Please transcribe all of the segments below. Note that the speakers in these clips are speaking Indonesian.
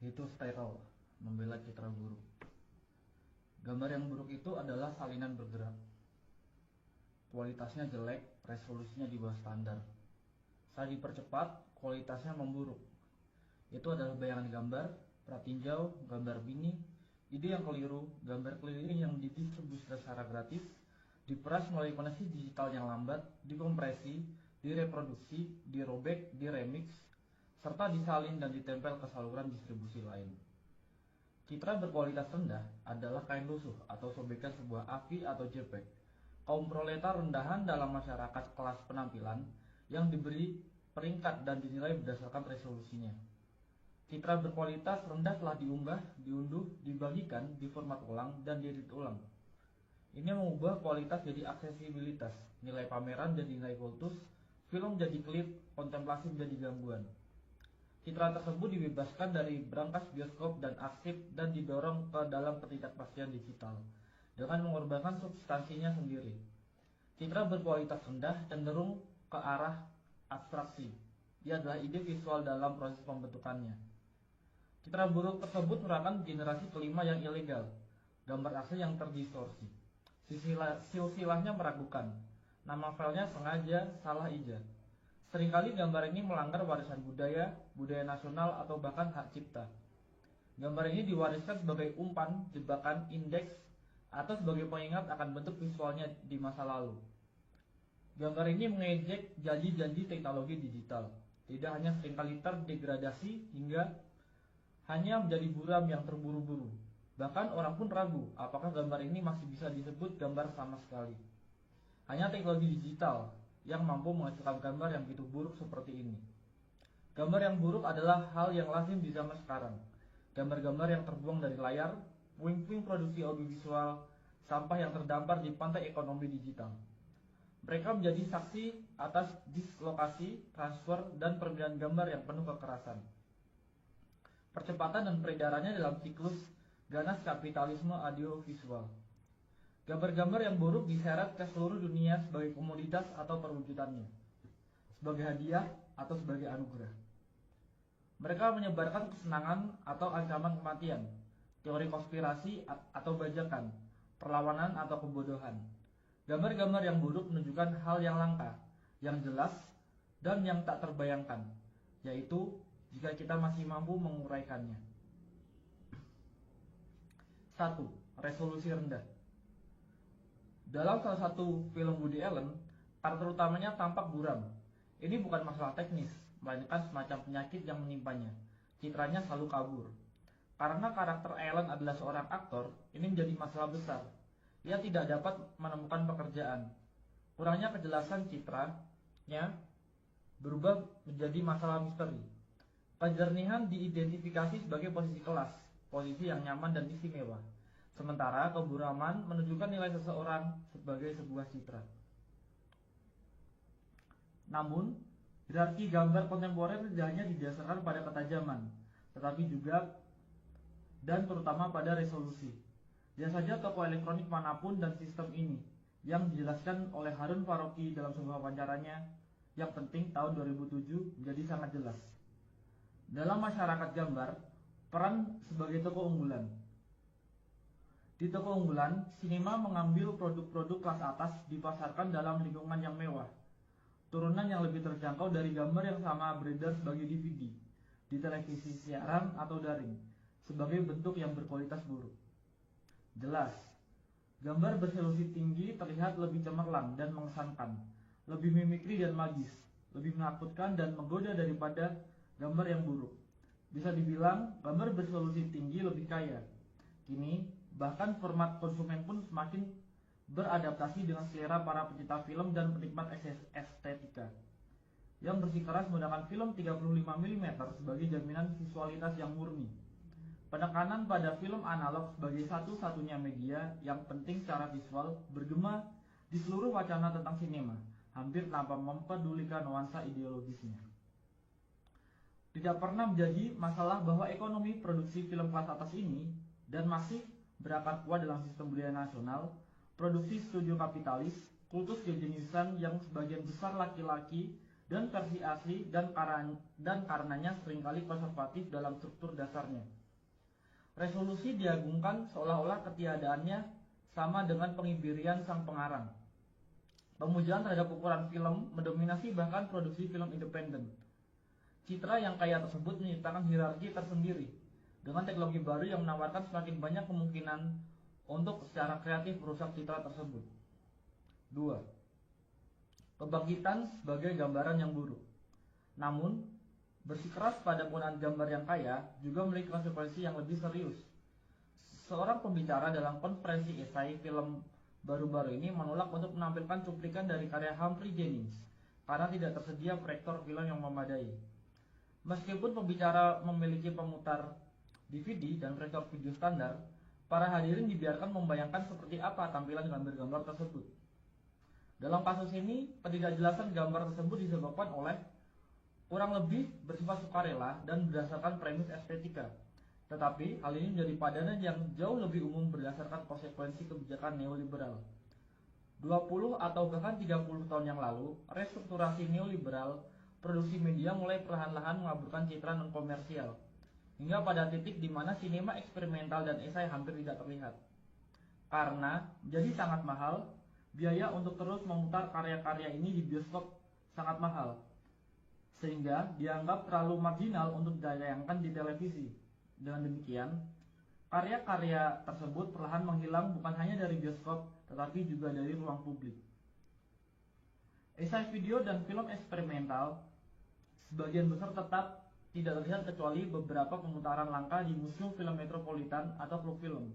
Itu steril, membela citra buruk. Gambar yang buruk itu adalah salinan bergerak. Kualitasnya jelek, resolusinya di bawah standar. Saat dipercepat, kualitasnya memburuk. Itu adalah bayangan gambar, pratinjau, gambar bini, ide yang keliru, gambar keliling yang didistribusi secara gratis, diperas melalui koneksi digital yang lambat, dikompresi, direproduksi, dirobek, diremix, serta disalin dan ditempel ke saluran distribusi lain. Citra berkualitas rendah adalah kain lusuh atau sobekan sebuah AVI atau JPEG. Kaum proletar rendahan dalam masyarakat kelas penampilan yang diberi peringkat dan dinilai berdasarkan resolusinya. Citra berkualitas rendah telah diunggah, diunduh, dibagikan, diformat ulang, dan diedit ulang. Ini mengubah kualitas jadi aksesibilitas, nilai pameran jadi nilai kultus, film jadi klip, kontemplasi menjadi gangguan. Citra tersebut dibebaskan dari brankas bioskop dan arsip dan didorong ke dalam ketidakpastian digital dengan mengorbankan substansinya sendiri. Citra berkualitas rendah cenderung ke arah abstraksi. Dia adalah ide visual dalam proses pembentukannya. Citra buruk tersebut merupakan generasi kelima yang ilegal, gambar asli yang terdistorsi. Silsilahnya meragukan, nama filenya sengaja salah ijaz. Seringkali gambar ini melanggar warisan budaya, budaya nasional, atau bahkan hak cipta. Gambar ini diwariskan sebagai umpan, jebakan, indeks, atau sebagai pengingat akan bentuk visualnya di masa lalu. Gambar ini mengejek janji-janji teknologi digital. Tidak hanya seringkali terdegradasi hingga hanya menjadi buram yang terburu-buru. Bahkan orang pun ragu apakah gambar ini masih bisa disebut gambar sama sekali. Hanya teknologi digital yang mampu menghasilkan gambar yang begitu buruk seperti ini. Gambar yang buruk adalah hal yang lazim di zaman sekarang. Gambar-gambar yang terbuang dari layar, puing-puing produksi audiovisual, sampah yang terdampar di pantai ekonomi digital. Mereka menjadi saksi atas dislokasi, transfer, dan perbedaan gambar yang penuh kekerasan. Percepatan dan peredarannya dalam siklus ganas kapitalisme audiovisual. Gambar-gambar yang buruk diseret ke seluruh dunia sebagai komoditas atau perwujudannya, sebagai hadiah atau sebagai anugerah. Mereka menyebarkan kesenangan atau ancaman kematian, teori konspirasi atau bajakan, perlawanan atau kebodohan. Gambar-gambar yang buruk menunjukkan hal yang langka, yang jelas, dan yang tak terbayangkan, yaitu jika kita masih mampu menguraikannya. 1. Resolusi rendah. Dalam salah satu film Woody Allen, karakter utamanya tampak buram. Ini bukan masalah teknis, melainkan semacam penyakit yang menimpanya. Citranya selalu kabur. Karena karakter Allen adalah seorang aktor, ini menjadi masalah besar. Ia tidak dapat menemukan pekerjaan. Kurangnya kejelasan citranya berubah menjadi masalah misteri. Kejernihan diidentifikasi sebagai posisi kelas, posisi yang nyaman dan istimewa. Sementara keburaman menunjukkan nilai seseorang sebagai sebuah citra. Namun, hierarki gambar kontemporer tidak hanya didasarkan pada ketajaman, tetapi juga dan terutama pada resolusi. Lihat saja toko elektronik manapun dan sistem ini, yang dijelaskan oleh Harun Faroqi dalam sebuah wawancaranya yang penting tahun 2007 menjadi sangat jelas. Dalam masyarakat gambar, peran sebagai toko unggulan. Di toko unggulan, sinema mengambil produk-produk kelas atas dipasarkan dalam lingkungan yang mewah. Turunan yang lebih terjangkau dari gambar yang sama beredar sebagai DVD, di televisi siaran atau daring, sebagai bentuk yang berkualitas buruk. Jelas, gambar beresolusi tinggi terlihat lebih cemerlang dan mengesankan, lebih mimikri dan magis, lebih menakutkan dan menggoda daripada gambar yang buruk. Bisa dibilang, gambar beresolusi tinggi lebih kaya. Kini, bahkan format konsumen pun semakin beradaptasi dengan selera para pecinta film dan penikmat estetika, yang bersikeras menggunakan film 35 mm sebagai jaminan visualitas yang murni. Penekanan pada film analog sebagai satu-satunya media yang penting secara visual bergema di seluruh wacana tentang sinema, hampir tanpa mempedulikan nuansa ideologisnya. Tidak pernah menjadi masalah bahwa ekonomi produksi film kelas atas ini dan masih berakar kuat dalam sistem budaya nasional, produksi studio kapitalis, kultus kejeniusan yang sebagian besar laki-laki dan versi asli dan karenanya seringkali konservatif dalam struktur dasarnya. Resolusi diagungkan seolah-olah ketiadaannya sama dengan pengibirian sang pengarang. Pemujaan terhadap ukuran film mendominasi bahkan produksi film independen. Citra yang kaya tersebut menciptakan hierarki tersendiri dengan teknologi baru yang menawarkan semakin banyak kemungkinan untuk secara kreatif merusak citra tersebut. 2. Kebangkitan sebagai gambaran yang buruk. Namun, bersikeras pada penggunaan gambar yang kaya juga memiliki konsekuensi yang lebih serius. Seorang pembicara dalam konferensi esai film baru-baru ini menolak untuk menampilkan cuplikan dari karya Humphrey Jennings karena tidak tersedia proyektor film yang memadai. Meskipun pembicara memiliki pemutar DVD dan proyektor video standar, para hadirin dibiarkan membayangkan seperti apa tampilan gambar-gambar tersebut. Dalam kasus ini, ketidakjelasan gambar tersebut disebabkan oleh kurang lebih bersifat sukarela dan berdasarkan premis estetika. Tetapi, hal ini menjadi padanan yang jauh lebih umum berdasarkan konsekuensi kebijakan neoliberal. 20 atau bahkan 30 tahun yang lalu, restrukturasi neoliberal, produksi media mulai perlahan-lahan mengaburkan citra non-komersial, hingga pada titik di mana sinema eksperimental dan esai hampir tidak terlihat. Karena jadi sangat mahal, biaya untuk terus memutar karya-karya ini di bioskop sangat mahal, sehingga dianggap terlalu marginal untuk ditayangkan di televisi. Dengan demikian, karya-karya tersebut perlahan menghilang bukan hanya dari bioskop, tetapi juga dari ruang publik. Esai video dan film eksperimental sebagian besar tetap tidak terlihat kecuali beberapa pemutaran langka di Museum Film Metropolitan atau klub film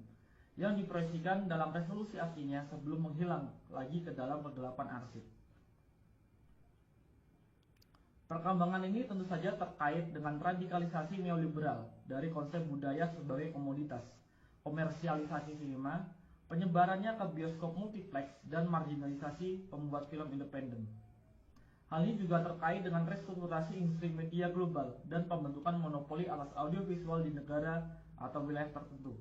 yang diproyeksikan dalam resolusi aslinya sebelum menghilang lagi ke dalam kegelapan arsip. Perkembangan ini tentu saja terkait dengan radikalisasi neoliberal dari konsep budaya sebagai komoditas, komersialisasi sinema, penyebarannya ke bioskop multiplex, dan marginalisasi pembuat film independen. Hal ini juga terkait dengan restrukturasi industri media global dan pembentukan monopoli atas audiovisual di negara atau wilayah tertentu.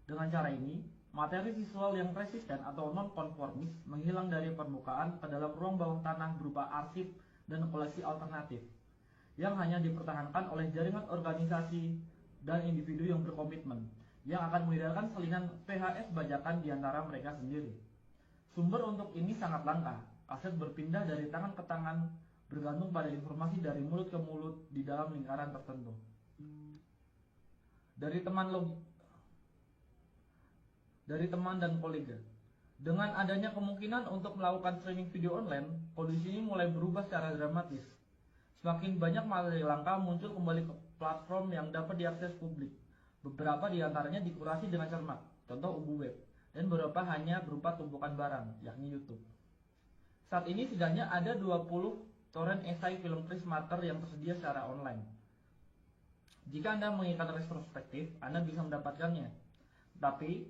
Dengan cara ini, materi visual yang resisten atau non-konformis menghilang dari permukaan ke dalam ruang bawah tanah berupa arsip dan koleksi alternatif, yang hanya dipertahankan oleh jaringan organisasi dan individu yang berkomitmen, yang akan menghindarkan salinan VHS bajakan di antara mereka sendiri. Sumber untuk ini sangat langka, kaset berpindah dari tangan ke tangan, bergantung pada informasi dari mulut ke mulut di dalam lingkaran tertentu. Dari teman dan kolega. Dengan adanya kemungkinan untuk melakukan streaming video online, kondisi ini mulai berubah secara dramatis. Semakin banyak materi langka muncul kembali ke platform yang dapat diakses publik. Beberapa di antaranya dikurasi dengan cermat, contoh Ubu Web, dan beberapa hanya berupa tumpukan barang, yakni YouTube. Saat ini setidaknya ada 20 torrent esai film Chris Marker yang tersedia secara online. Jika Anda menginginkan retrospektif, Anda bisa mendapatkannya. Tapi,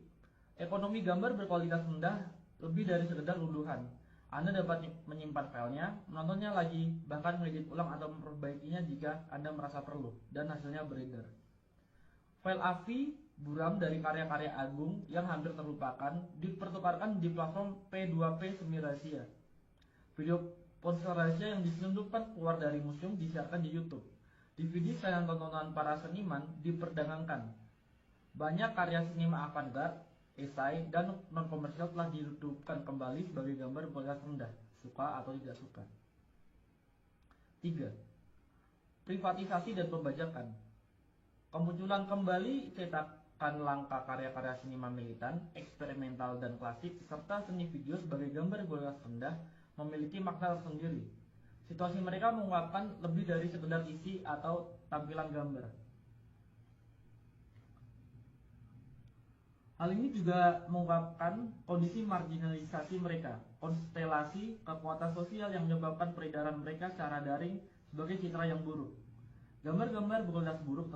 ekonomi gambar berkualitas rendah lebih dari sekedar unduhan. Anda dapat menyimpan filenya, menontonnya lagi, bahkan mengedit ulang atau memperbaikinya jika Anda merasa perlu, dan hasilnya beredar. File AVI buram dari karya-karya agung yang hampir terlupakan dipertukarkan di platform P2P semi rahasia. Video ponsel rahasia yang diselundupkan keluar dari museum disiarkan di YouTube. DVD saingan tontonan para seniman diperdagangkan. Banyak karya sinema avant-garde, esai, dan non-komersial telah dihidupkan kembali sebagai gambar berkualitas rendah, suka atau tidak suka. 3. Privatisasi dan pembajakan. Kemunculan kembali cetakan langka karya-karya sinema militan, eksperimental, dan klasik, serta seni video sebagai gambar berkualitas rendah memiliki makna tersendiri. Situasi mereka mengungkapkan lebih dari sekedar isi atau tampilan gambar. Hal ini juga mengungkapkan kondisi marginalisasi mereka, konstelasi kekuatan sosial yang menyebabkan peredaran mereka secara daring sebagai citra yang buruk. Gambar-gambar berkualitas buruk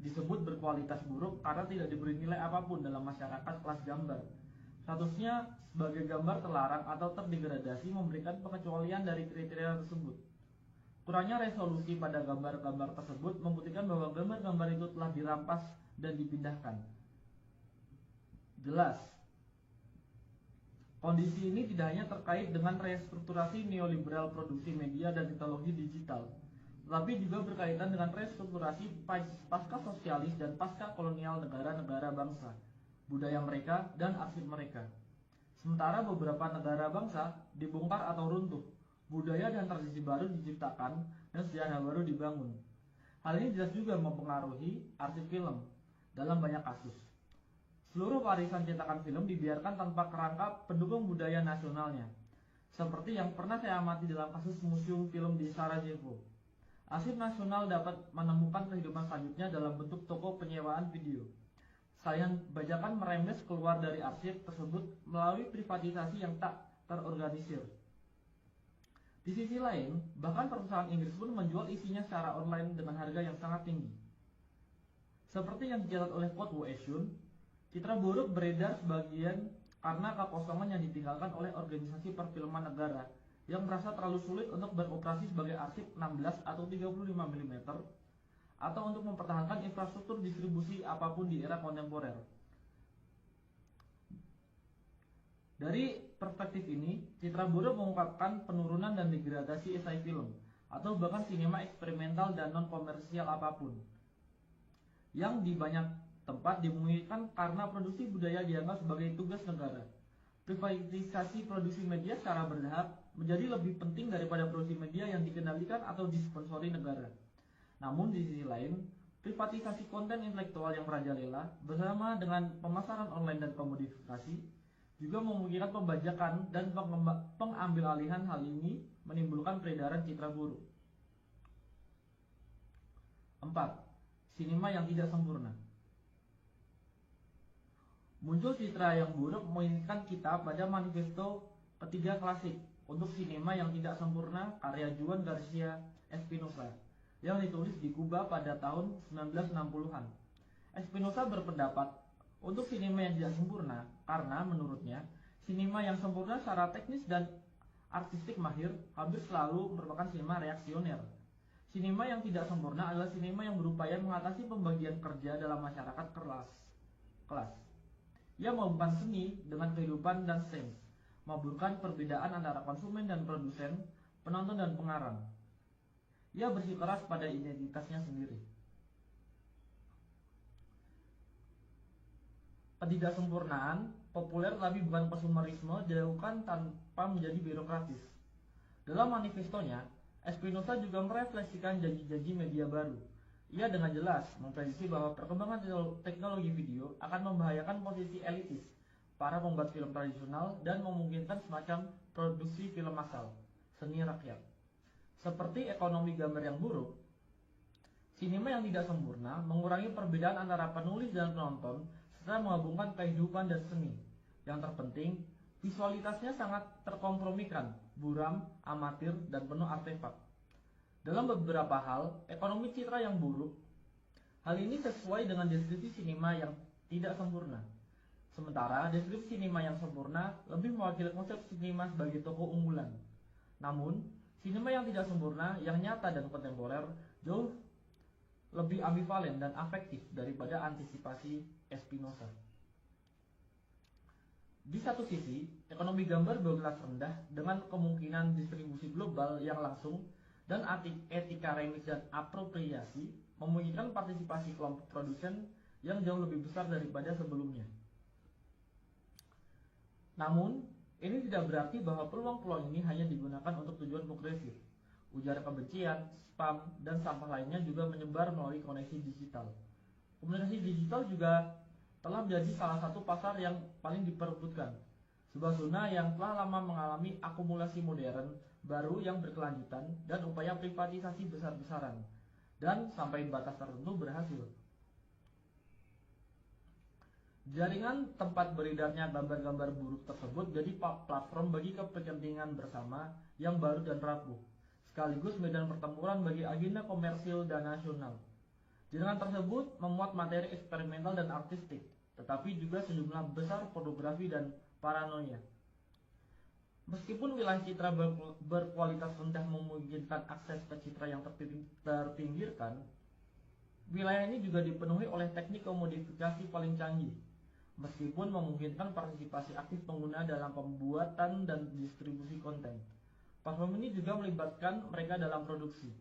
disebut berkualitas buruk karena tidak diberi nilai apapun dalam masyarakat kelas gambar. Statusnya sebagai gambar terlarang atau terdegradasi memberikan pengecualian dari kriteria tersebut. Kurangnya resolusi pada gambar-gambar tersebut membuktikan bahwa gambar-gambar itu telah dirampas dan dipindahkan. Jelas, Kondisi ini tidak hanya terkait dengan restrukturasi neoliberal produksi media dan teknologi digital, tetapi juga berkaitan dengan restrukturasi pasca sosialis dan pasca kolonial negara-negara bangsa, budaya mereka, dan arsip mereka. Sementara beberapa negara bangsa dibongkar atau runtuh, budaya dan tradisi baru diciptakan, dan sejarah baru dibangun. Hal ini jelas juga mempengaruhi arsip film dalam banyak kasus. Seluruh warisan cetakan film dibiarkan tanpa kerangka pendukung budaya nasionalnya, seperti yang pernah saya amati dalam kasus museum film di Sarajevo. Arsip nasional dapat menemukan kehidupan selanjutnya dalam bentuk toko penyewaan video. Saya bajakan merembes keluar dari arsip tersebut melalui privatisasi yang tak terorganisir. Di sisi lain, bahkan perusahaan Inggris pun menjual isinya secara online dengan harga yang sangat tinggi. Seperti yang dicatat oleh Kotwo Esun, citra buruk beredar sebagian karena kekosongan yang ditinggalkan oleh organisasi perfilman negara yang merasa terlalu sulit untuk beroperasi sebagai arsip 16 atau 35 mm atau untuk mempertahankan infrastruktur distribusi apapun di era kontemporer. Dari perspektif ini, citra buruk mengungkapkan penurunan dan degradasi esai film atau bahkan sinema eksperimental dan non-komersial apapun yang di banyak tempat dimungkinkan karena produksi budaya dianggap sebagai tugas negara. Privatisasi produksi media secara bertahap menjadi lebih penting daripada produksi media yang dikendalikan atau disponsori negara. Namun di sisi lain, privatisasi konten intelektual yang merajalela bersama dengan pemasaran online dan komodifikasi juga memungkinkan pembajakan dan pengambilalihan. Hal ini menimbulkan peredaran citra buruk. 4. Sinema yang tidak sempurna. Muncul citra yang buruk mengingatkan kita pada manifesto ketiga klasik untuk sinema yang tidak sempurna karya Juan Garcia Espinosa yang ditulis di Kuba pada tahun 1960-an. Espinosa berpendapat untuk sinema yang tidak sempurna karena menurutnya sinema yang sempurna secara teknis dan artistik mahir hampir selalu merupakan sinema reaksioner. Sinema yang tidak sempurna adalah sinema yang berupaya mengatasi pembagian kerja dalam masyarakat kelas. Ia menghubungkan seni dengan kehidupan dan sains, membuurkan perbedaan antara konsumen dan produsen, penonton dan pengarang. Ia bersikeras pada identitasnya sendiri. Ketidaksempurnaan populer tapi bukan konsumerisme dilakukan tanpa menjadi birokratis. Dalam manifestonya, Espinosa juga merefleksikan janji-janji media baru. Ia dengan jelas memprediksi bahwa perkembangan teknologi video akan membahayakan posisi elitis para pembuat film tradisional dan memungkinkan semacam produksi film massal, seni rakyat. Seperti ekonomi gambar yang buruk, sinema yang tidak sempurna mengurangi perbedaan antara penulis dan penonton serta menggabungkan kehidupan dan seni. Yang terpenting, visualitasnya sangat terkompromikan, buram, amatir, dan penuh artefak. Dalam beberapa hal, ekonomi citra yang buruk, hal ini sesuai dengan deskripsi sinema yang tidak sempurna. Sementara deskripsi sinema yang sempurna lebih mewakili konsep sinema sebagai toko unggulan. Namun, sinema yang tidak sempurna, yang nyata dan kontemporer, jauh lebih ambivalen dan afektif daripada antisipasi Espinosa. Di satu sisi, ekonomi gambar berkelas rendah dengan kemungkinan distribusi global yang langsung dan etika remix dan apropriasi memungkinkan partisipasi kelompok produsen yang jauh lebih besar daripada sebelumnya. Namun, ini tidak berarti bahwa peluang-peluang ini hanya digunakan untuk tujuan progresif. Ujar kebencian, spam, dan sampah lainnya juga menyebar melalui koneksi digital. Komunikasi digital juga telah menjadi salah satu pasar yang paling diperebutkan. Sebuah zona yang telah lama mengalami akumulasi modern baru yang berkelanjutan dan upaya privatisasi besar-besaran, dan sampai batas tertentu berhasil. Jaringan tempat beredarnya gambar-gambar buruk tersebut jadi platform bagi kepentingan bersama yang baru dan rapuh, sekaligus medan pertempuran bagi agenda komersil dan nasional. Jaringan tersebut memuat materi eksperimental dan artistik, tetapi juga sejumlah besar pornografi dan paranoia. Meskipun wilayah citra berkualitas rendah memungkinkan akses ke citra yang terpinggirkan, wilayah ini juga dipenuhi oleh teknik komodifikasi paling canggih. meskipun memungkinkan partisipasi aktif pengguna dalam pembuatan dan distribusi konten. Platform ini juga melibatkan mereka dalam produksi.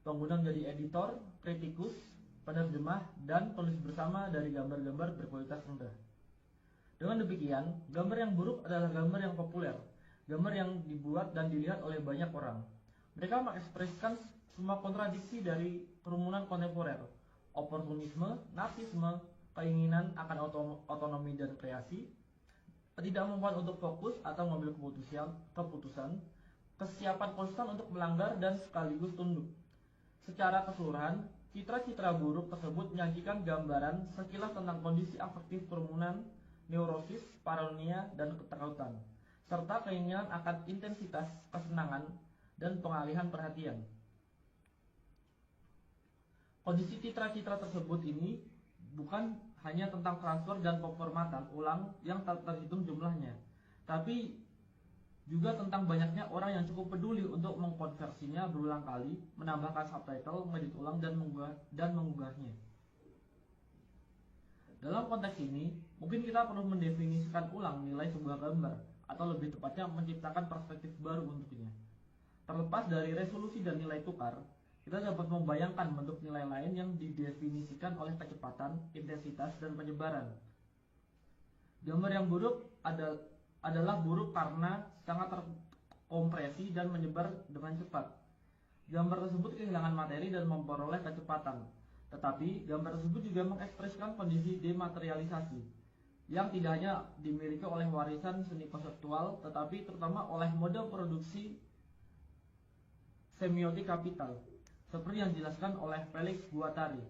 Pengguna menjadi editor, kritikus, penerjemah, dan penulis bersama dari gambar-gambar berkualitas rendah. Dengan demikian, gambar yang buruk adalah gambar yang populer, gambar yang dibuat dan dilihat oleh banyak orang. Mereka mengekspresikan semua kontradiksi dari kerumunan kontemporer, oportunisme, narsisme, keinginan akan otonomi dan kreasi, ketidakmampuan untuk fokus atau mengambil keputusan, kesiapan konstan untuk melanggar dan sekaligus tunduk. Secara keseluruhan, citra-citra buruk tersebut menyajikan gambaran sekilas tentang kondisi afektif kerumunan, neurosis, paranoia, dan ketakutan, serta keinginan akan intensitas kesenangan dan pengalihan perhatian. Kondisi citra-citra tersebut ini bukan hanya tentang transfer dan pemformatan ulang yang tak terhitung jumlahnya, tapi juga tentang banyaknya orang yang cukup peduli untuk mengkonversinya berulang kali, menambahkan subtitle, mengedit ulang, dan mengunggahnya. Dalam konteks ini, mungkin kita perlu mendefinisikan ulang nilai sebuah gambar, atau lebih tepatnya menciptakan perspektif baru untuknya. Terlepas dari resolusi dan nilai tukar, kita dapat membayangkan bentuk nilai lain yang didefinisikan oleh kecepatan, intensitas, dan penyebaran. Gambar yang buruk adalah buruk karena sangat terkompresi dan menyebar dengan cepat. Gambar tersebut kehilangan materi dan memperoleh kecepatan. Tetapi gambar tersebut juga mengekspresikan kondisi dematerialisasi yang tidak hanya dimiliki oleh warisan seni konseptual, tetapi terutama oleh model produksi semiotik kapital, seperti yang dijelaskan oleh Felix Guattari,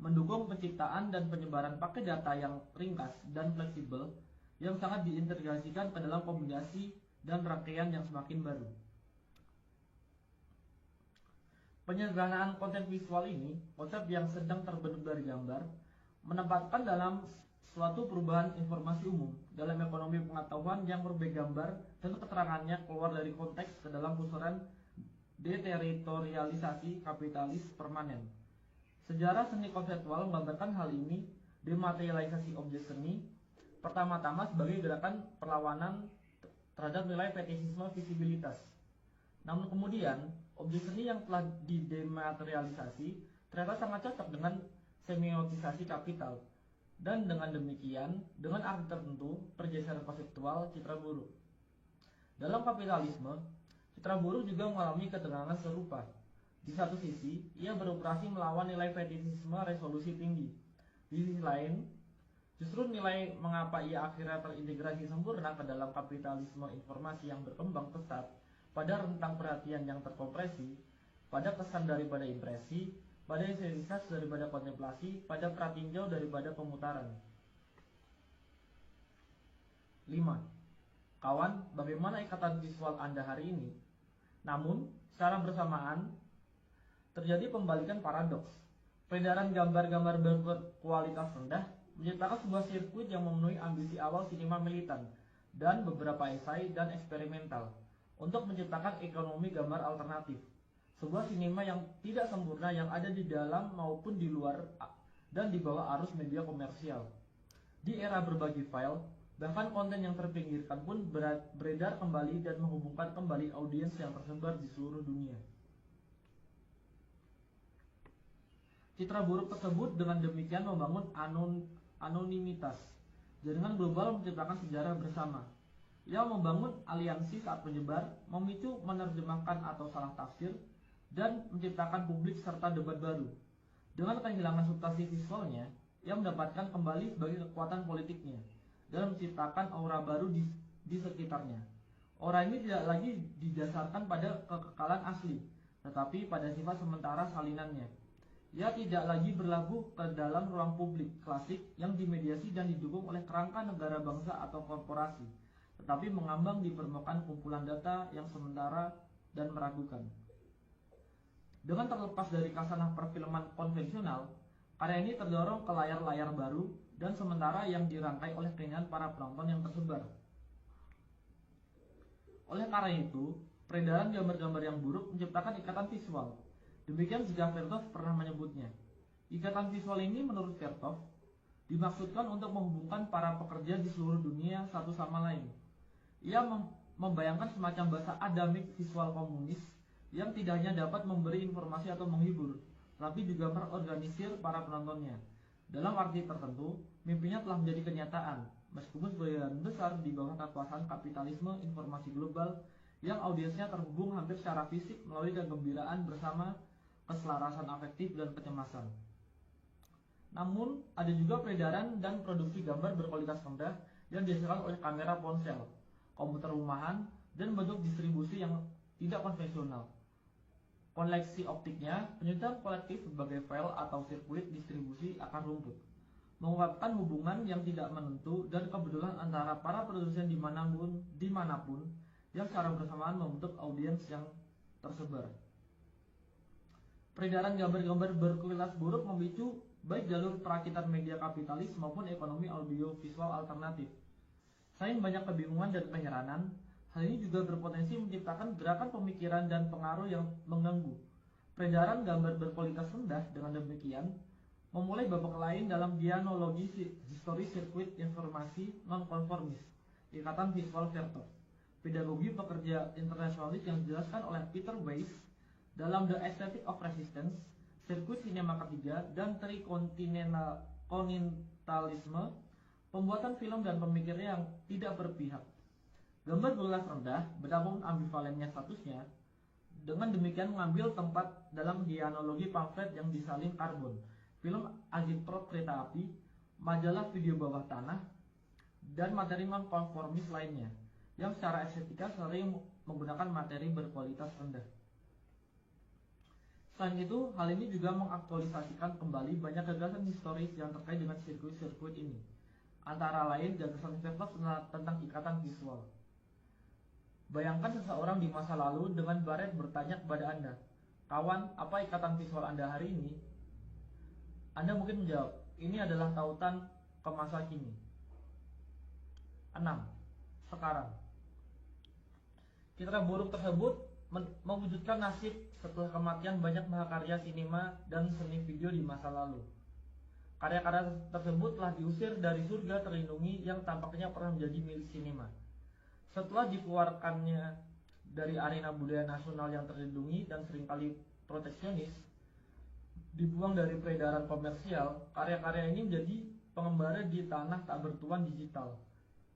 mendukung penciptaan dan penyebaran paket data yang ringkas dan fleksibel yang sangat diintegrasikan ke dalam kombinasi dan rangkaian yang semakin baru. Penyederhanaan konten visual ini, konsep yang sedang terbentuk dari gambar, menempatkan dalam suatu perubahan informasi umum dalam ekonomi pengetahuan yang berbagai gambar dan keterangannya keluar dari konteks ke dalam pusaran deteritorialisasi kapitalis permanen. Sejarah seni konseptual menggambarkan hal ini, dematerialisasi objek seni, pertama-tama sebagai gerakan perlawanan terhadap nilai fetisisme visibilitas. Namun kemudian, objek seni yang telah didematerialisasi ternyata sangat cocok dengan semiotisasi kapital, dan dengan demikian, dengan arti tertentu, pergeseran konseptual citra buruk. Dalam kapitalisme, citra buruk juga mengalami ketegangan serupa. Di satu sisi, ia beroperasi melawan nilai fetisisme resolusi tinggi. Di sisi lain, justru nilai mengapa ia akhirnya terintegrasi sempurna ke dalam kapitalisme informasi yang berkembang pesat, pada rentang perhatian yang terkompresi, pada kesan daripada impresi, pada essensitas daripada kontemplasi, pada pratinjau daripada pemutaran. 5. Kawan, bagaimana ikatan visual Anda hari ini? Namun, secara bersamaan, terjadi pembalikan paradoks. Peredaran gambar-gambar berkualitas rendah menciptakan sebuah sirkuit yang memenuhi ambisi awal sinema militan dan beberapa esai dan eksperimental untuk menciptakan ekonomi gambar alternatif, sebuah sinema yang tidak sempurna yang ada di dalam maupun di luar dan di bawah arus media komersial. Di era berbagi file, bahkan konten yang terpinggirkan pun beredar kembali dan menghubungkan kembali audiens yang tersebar di seluruh dunia. Citra buruk tersebut dengan demikian membangun anonimitas. Jaringan global menciptakan sejarah bersama, yang membangun aliansi saat menyebar, memicu menerjemahkan atau salah tafsir, dan menciptakan publik serta debat baru. Dengan kehilangan substansi visualnya, ia mendapatkan kembali sebagai kekuatan politiknya, dan menciptakan aura baru di sekitarnya. Aura ini tidak lagi didasarkan pada kekekalan asli, tetapi pada sifat sementara salinannya. Ia tidak lagi berlabuh ke dalam ruang publik klasik yang dimediasi dan didukung oleh kerangka negara bangsa atau korporasi, tetapi mengambang di permukaan kumpulan data yang sementara dan meragukan. Dengan terlepas dari kasanah perfilman konvensional, karya ini terdorong ke layar-layar baru dan sementara yang dirangkai oleh keinginan para penonton yang tersebar. Oleh karena itu, peredaran gambar-gambar yang buruk menciptakan ikatan visual. Demikian juga Vertov pernah menyebutnya. Ikatan visual ini menurut Vertov dimaksudkan untuk menghubungkan para pekerja di seluruh dunia satu sama lain. Ia membayangkan semacam bahasa adamik visual komunis yang tidak hanya dapat memberi informasi atau menghibur, tapi juga mengorganisir para penontonnya. Dalam arti tertentu, mimpinya telah menjadi kenyataan, meskipun sebagian besar di bawah kekuasaan kapitalisme informasi global yang audiensnya terhubung hampir secara fisik melalui kegembiraan bersama, keselarasan afektif, dan kecemasan. Namun, ada juga peredaran dan produksi gambar berkualitas rendah yang dihasilkan oleh kamera ponsel, komputer rumahan, dan bentuk distribusi yang tidak konvensional. Koneksi optiknya, penyusunan kolektif sebagai file atau sirkuit distribusi akar rumput, mengungkapkan hubungan yang tidak menentu dan kebetulan antara para produsen dimanapun yang secara bersamaan membentuk audiens yang tersebar. Peredaran gambar-gambar berkualitas buruk memicu baik jalur perakitan media kapitalis maupun ekonomi audiovisual alternatif. Selain banyak kebingungan dan keheranan, hal ini juga berpotensi menciptakan gerakan pemikiran dan pengaruh yang mengganggu. Peredaran gambar berkualitas rendah dengan demikian memulai babak lain dalam dianologi histori sirkuit informasi non-konformis, ikatan visual Vertov, pedagogi pekerja internasionalis yang dijelaskan oleh Peter Weiss dalam The Aesthetic of Resistance, sirkuit sinema ketiga, dan trikontinentalisme, pembuatan film dan pemikirnya yang tidak berpihak. Gambar berkualitas rendah, betapapun ambivalennya statusnya, dengan demikian mengambil tempat dalam dianologi pamflet yang disalin karbon, film agitprop kereta api, majalah video bawah tanah, dan materi non-konformis lainnya, yang secara estetika sering menggunakan materi berkualitas rendah. Selain itu, hal ini juga mengaktualisasikan kembali banyak gagasan historis yang terkait dengan sirkuit-sirkuit ini. Antara lain, gagasan Vertov tentang ikatan visual. Bayangkan seseorang di masa lalu dengan baret bertanya kepada Anda, "Kawan, apa ikatan visual Anda hari ini?" Anda mungkin menjawab, "Ini adalah tautan ke masa kini." 6. Sekarang. Citra buruk tersebut mewujudkan nasib setelah kematian banyak mahakarya sinema dan seni video di masa lalu. Karya-karya tersebut telah diusir dari surga terlindungi yang tampaknya pernah menjadi milik sinema. Setelah dikeluarkannya dari arena budaya nasional yang terlindungi dan seringkali proteksionis, dibuang dari peredaran komersial, karya-karya ini menjadi pengembara di tanah tak bertuan digital,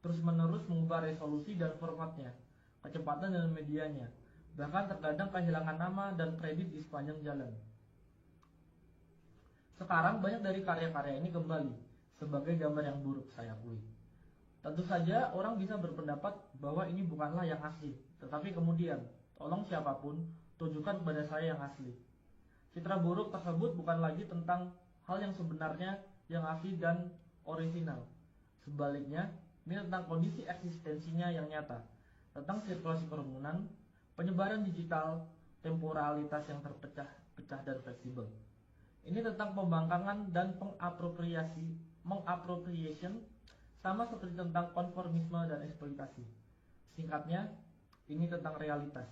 terus-menerus mengubah resolusi dan formatnya, kecepatan dan medianya, bahkan terkadang kehilangan nama dan kredit di sepanjang jalan. Sekarang banyak dari karya-karya ini kembali sebagai gambar yang buruk, saya akui. Tentu saja orang bisa berpendapat bahwa ini bukanlah yang asli, tetapi kemudian, tolong siapapun, tunjukkan kepada saya yang asli. Citra buruk tersebut bukan lagi tentang hal yang sebenarnya yang asli dan orisinal. Sebaliknya, ini tentang kondisi eksistensinya yang nyata, tentang sirkulasi kerumunan, penyebaran digital, temporalitas yang terpecah-pecah dan fleksibel. Ini tentang pembangkangan dan mengappropriation, sama seperti tentang konformisme dan eksploitasi. Singkatnya, ini tentang realitas.